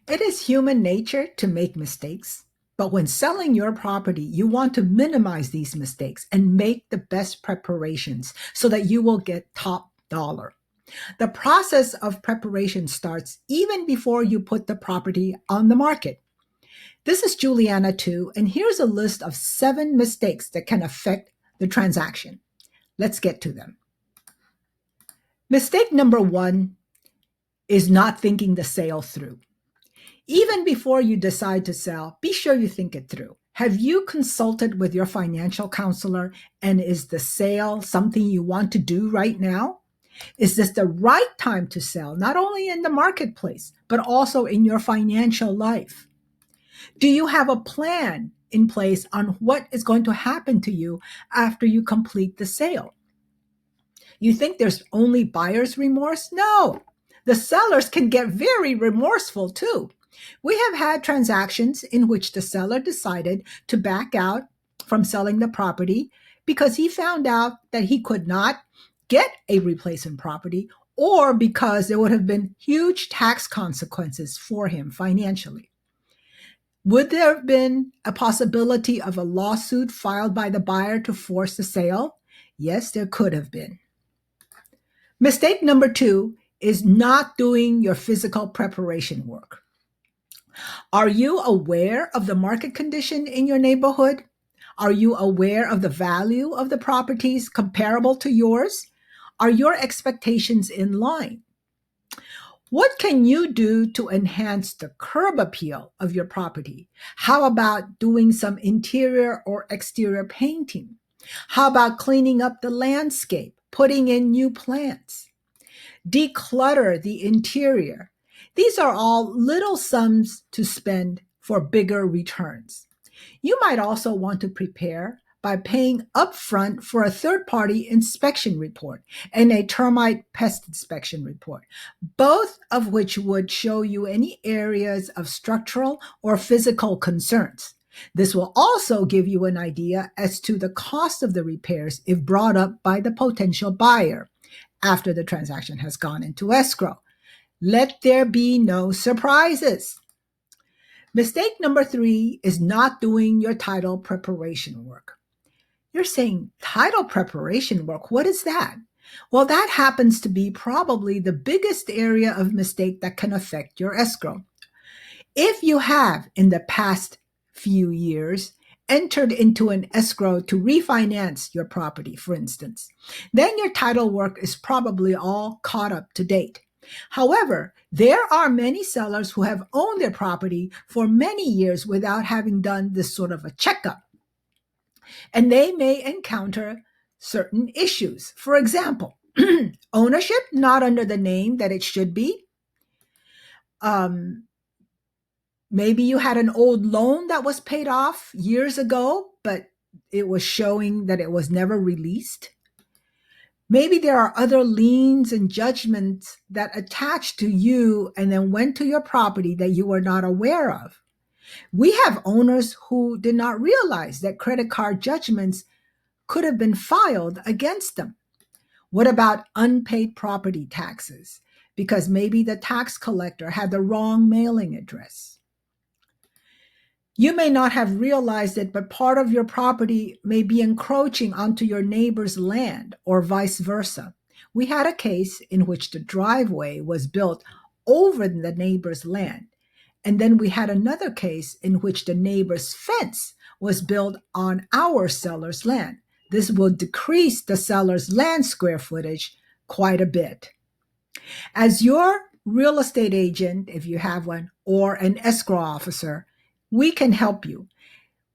It is human nature to make mistakes, but when selling your property, you want to minimize these mistakes and make the best preparations so that you will get top dollar. The process of preparation starts even before you put the property on the market. This is Juliana Tu, and here's a list of 7 mistakes that can affect the transaction. Let's get to them. Mistake number 1 is not thinking the sale through. Even before you decide to sell, be sure you think it through. Have you consulted with your financial counselor, and is the sale something you want to do right now? Is this the right time to sell, not only in the marketplace, but also in your financial life? Do you have a plan in place on what is going to happen to you after you complete the sale? You think there's only buyer's remorse? No, the sellers can get very remorseful too. We have had transactions in which the seller decided to back out from selling the property because he found out that he could not get a replacement property, or because there would have been huge tax consequences for him financially. Would there have been a possibility of a lawsuit filed by the buyer to force the sale? Yes, there could have been. Mistake number 2 is not doing your physical preparation work. Are you aware of the market condition in your neighborhood? Are you aware of the value of the properties comparable to yours? Are your expectations in line? What can you do to enhance the curb appeal of your property? How about doing some interior or exterior painting? How about cleaning up the landscape, putting in new plants? Declutter the interior. These are all little sums to spend for bigger returns. You might also want to prepare by paying upfront for a third-party inspection report and a termite pest inspection report, both of which would show you any areas of structural or physical concerns. This will also give you an idea as to the cost of the repairs if brought up by the potential buyer after the transaction has gone into escrow. Let there be no surprises. Mistake number 3 is not doing your title preparation work. You're saying title preparation work, what is that? Well, that happens to be probably the biggest area of mistake that can affect your escrow. If you have, in the past few years, entered into an escrow to refinance your property, for instance, then your title work is probably all caught up to date. However, there are many sellers who have owned their property for many years without having done this sort of a checkup, and they may encounter certain issues. For example, ownership not under the name that it should be. Um, Maybe you had an old loan that was paid off years ago, but it was showing that it was never released. Maybe there are other liens and judgments that attached to you and then went to your property that you were not aware of. We have owners who did not realize that credit card judgments could have been filed against them. What about unpaid property taxes? Because maybe the tax collector had the wrong mailing address. You may not have realized it, but part of your property may be encroaching onto your neighbor's land or vice versa. We had a case in which the driveway was built over the neighbor's land. And then we had another case in which the neighbor's fence was built on our seller's land. This will decrease the seller's land square footage quite a bit. As your real estate agent, if you have one, or an escrow officer, we can help you.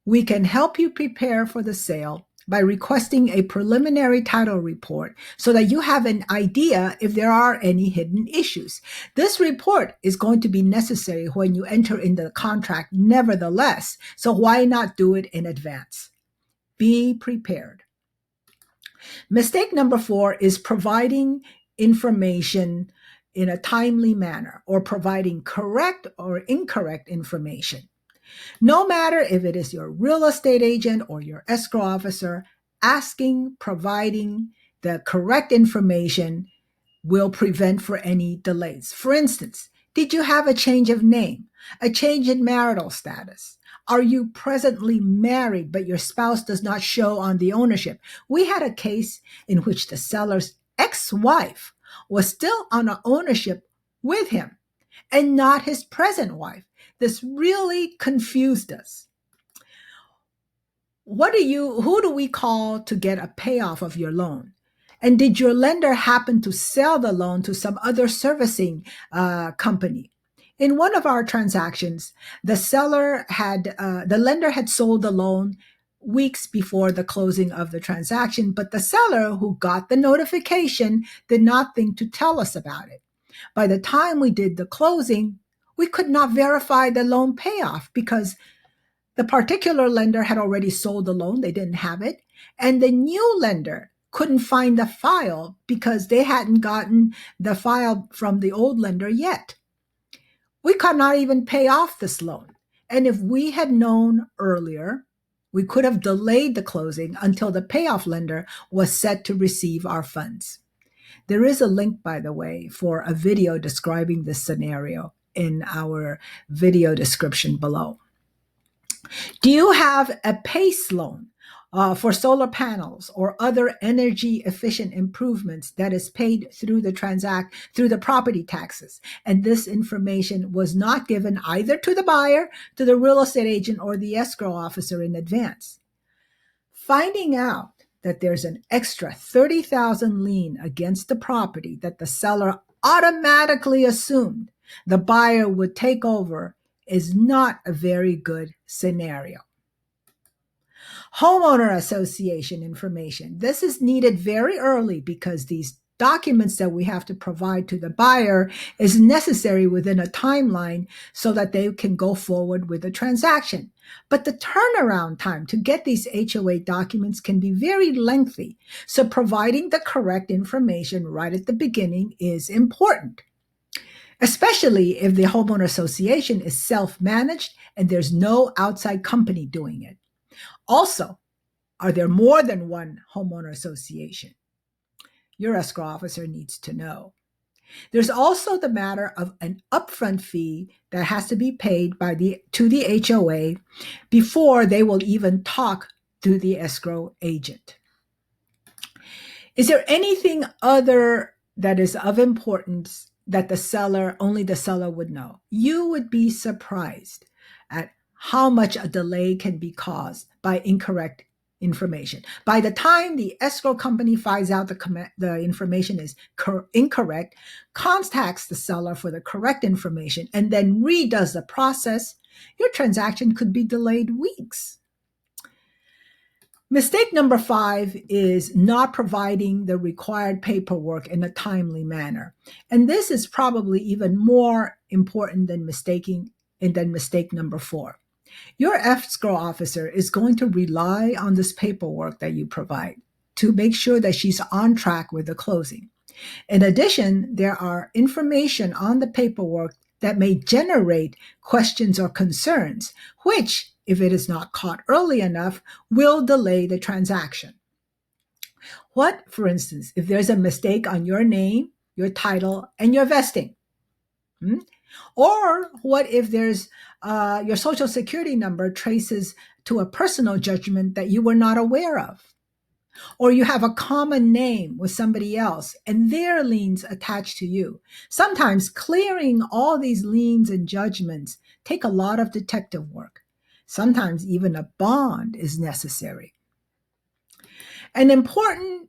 We can help you prepare for the sale by requesting a preliminary title report so that you have an idea if there are any hidden issues. This report is going to be necessary when you enter into the contract nevertheless, so why not do it in advance? Be prepared. Mistake number 4 is providing information in a timely manner or providing correct or incorrect information. No matter if it is your real estate agent or your escrow officer, providing the correct information will prevent for any delays. For instance, Did you have a change of name, a change in marital status? Are you presently married, but your spouse does not show on the ownership? We had a case in which the seller's ex wife was still on ownership with him and not his present wife. This really confused us. Who do we call to get a payoff of your loan? And did your lender happen to sell the loan to some other servicing company? In one of our transactions, the lender had sold the loan weeks before the closing of the transaction, but the seller who got the notification did not think to tell us about it. By the time we did the closing, we could not verify the loan payoff because the particular lender had already sold the loan, they didn't have it. And the new lender couldn't find the file because they hadn't gotten the file from the old lender yet. We could not even pay off this loan. And if we had known earlier, we could have delayed the closing until the payoff lender was set to receive our funds. There is a link, by the way, for a video describing this scenario in our video description below. Do you have a PACE loan for solar panels or other energy efficient improvements that is paid through the property taxes? And this information was not given either to the buyer, to the real estate agent, or the escrow officer in advance. Finding out that there's an extra $30,000 lien against the property that the seller automatically assumed the buyer would take over is not a very good scenario. Homeowner association information. This is needed very early because these documents that we have to provide to the buyer is necessary within a timeline so that they can go forward with the transaction. But the turnaround time to get these HOA documents can be very lengthy. So providing the correct information right at the beginning is important, especially if the homeowner association is self-managed and there's no outside company doing it. Also, are there more than one homeowner association? Your escrow officer needs to know. There's also the matter of an upfront fee that has to be paid to the HOA before they will even talk to the escrow agent. Is there anything other that is of importance that only the seller would know? You would be surprised at how much a delay can be caused by incorrect information. By the time the escrow company finds out the information is incorrect, contacts the seller for the correct information, and then redoes the process, your transaction could be delayed weeks. Mistake number 5 is not providing the required paperwork in a timely manner. And this is probably even more important than mistake number 4. Your escrow officer is going to rely on this paperwork that you provide to make sure that she's on track with the closing. In addition, there are information on the paperwork that may generate questions or concerns, which, if it is not caught early enough, will delay the transaction. What, for instance, if there's a mistake on your name, your title, and your vesting? Or what if there's your social security number traces to a personal judgment that you were not aware of? Or you have a common name with somebody else and their liens attached to you. Sometimes clearing all these liens and judgments take a lot of detective work. Sometimes even a bond is necessary. An important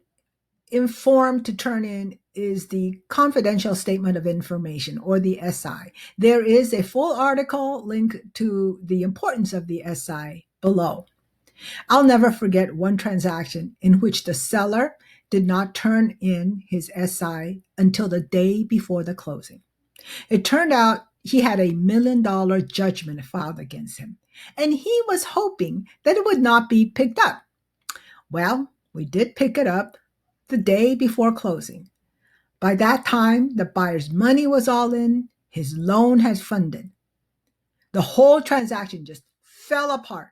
form to turn in is the confidential statement of information, or the SI. There is a full article link to the importance of the SI below. I'll never forget one transaction in which the seller did not turn in his SI until the day before the closing. It turned out he had a $1 million judgment filed against him, and he was hoping that it would not be picked up. Well, we did pick it up the day before closing. By that time, the buyer's money was all in, his loan has funded. The whole transaction just fell apart,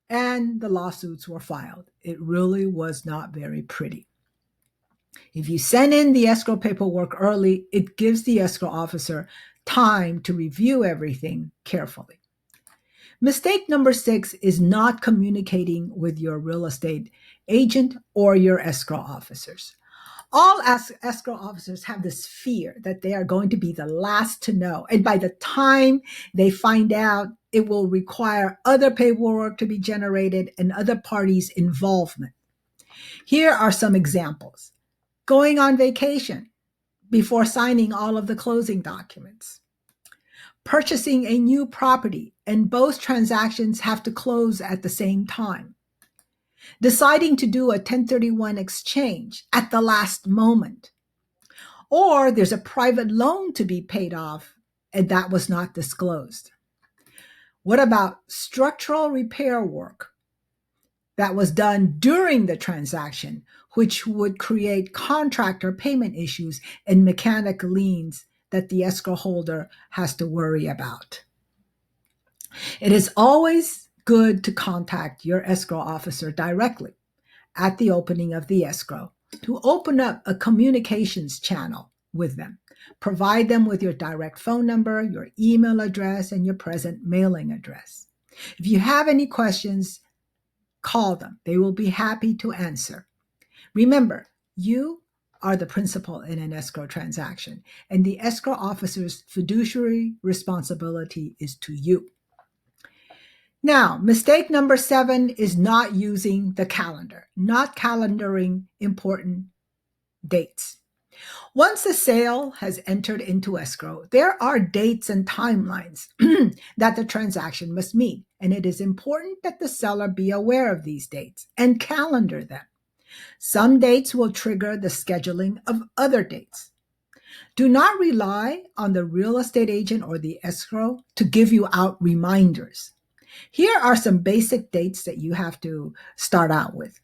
and the lawsuits were filed. It really was not very pretty. If you send in the escrow paperwork early, it gives the escrow officer time to review everything carefully. Mistake number 6 is not communicating with your real estate agent or your escrow officers. All escrow officers have this fear that they are going to be the last to know. And by the time they find out, it will require other paperwork to be generated and other parties' involvement. Here are some examples. Going on vacation before signing all of the closing documents. Purchasing a new property and both transactions have to close at the same time. Deciding to do a 1031 exchange at the last moment. Or there's a private loan to be paid off and that was not disclosed. What about structural repair work that was done during the transaction, which would create contractor payment issues and mechanic liens that the escrow holder has to worry about? It is always good to contact your escrow officer directly at the opening of the escrow to open up a communications channel with them. Provide them with your direct phone number, your email address, and your present mailing address. If you have any questions, call them. They will be happy to answer. Remember, you are the principal in an escrow transaction, and the escrow officer's fiduciary responsibility is to you. Now, mistake number 7 is not using the calendar, not calendaring important dates. Once the sale has entered into escrow, there are dates and timelines that the transaction must meet, and it is important that the seller be aware of these dates and calendar them. Some dates will trigger the scheduling of other dates. Do not rely on the real estate agent or the escrow to give you out reminders. Here are some basic dates that you have to start out with.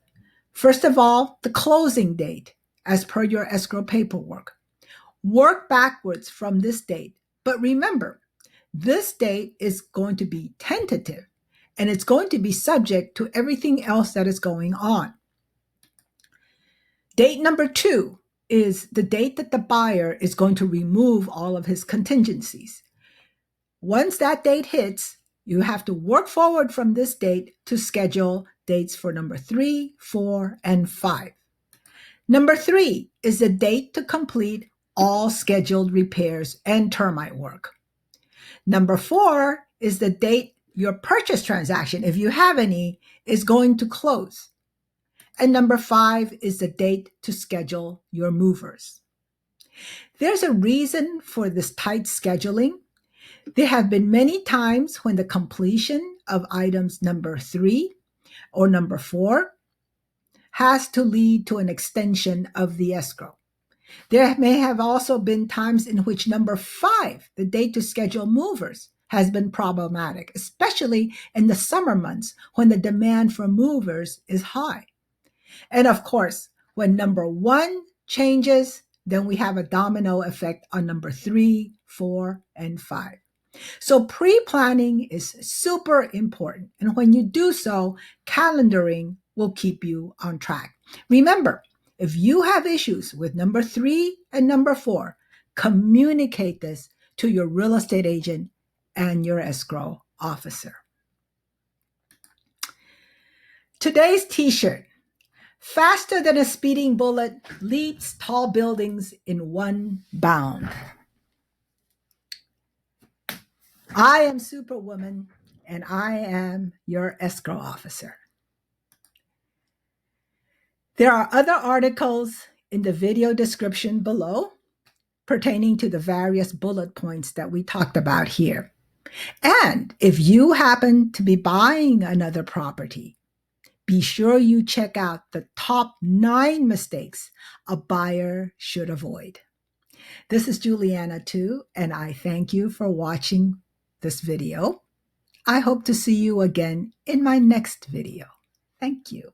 First of all, the closing date, as per your escrow paperwork. Work backwards from this date, but remember, this date is going to be tentative and it's going to be subject to everything else that is going on. Date number 2 is the date that the buyer is going to remove all of his contingencies. Once that date hits, you have to work forward from this date to schedule dates for number 3, 4, and 5. Number 3 is the date to complete all scheduled repairs and termite work. Number 4 is the date your purchase transaction, if you have any, is going to close. And number 5 is the date to schedule your movers. There's a reason for this tight scheduling. There have been many times when the completion of items number 3 or number 4 has to lead to an extension of the escrow. There may have also been times in which number 5, the date to schedule movers, has been problematic, especially in the summer months when the demand for movers is high. And of course, when number 1 changes, then we have a domino effect on number 3, 4, and 5. So pre-planning is super important. And when you do so, calendaring will keep you on track. Remember, if you have issues with number 3 and number 4, communicate this to your real estate agent and your escrow officer. Today's t-shirt: faster than a speeding bullet, leaps tall buildings in one bound. I am Superwoman, and I am your escrow officer. There are other articles in the video description below pertaining to the various bullet points that we talked about here. And if you happen to be buying another property, be sure you check out the top 9 mistakes a buyer should avoid. This is Juliana Tu, and I thank you for watching this video. I hope to see you again in my next video. Thank you.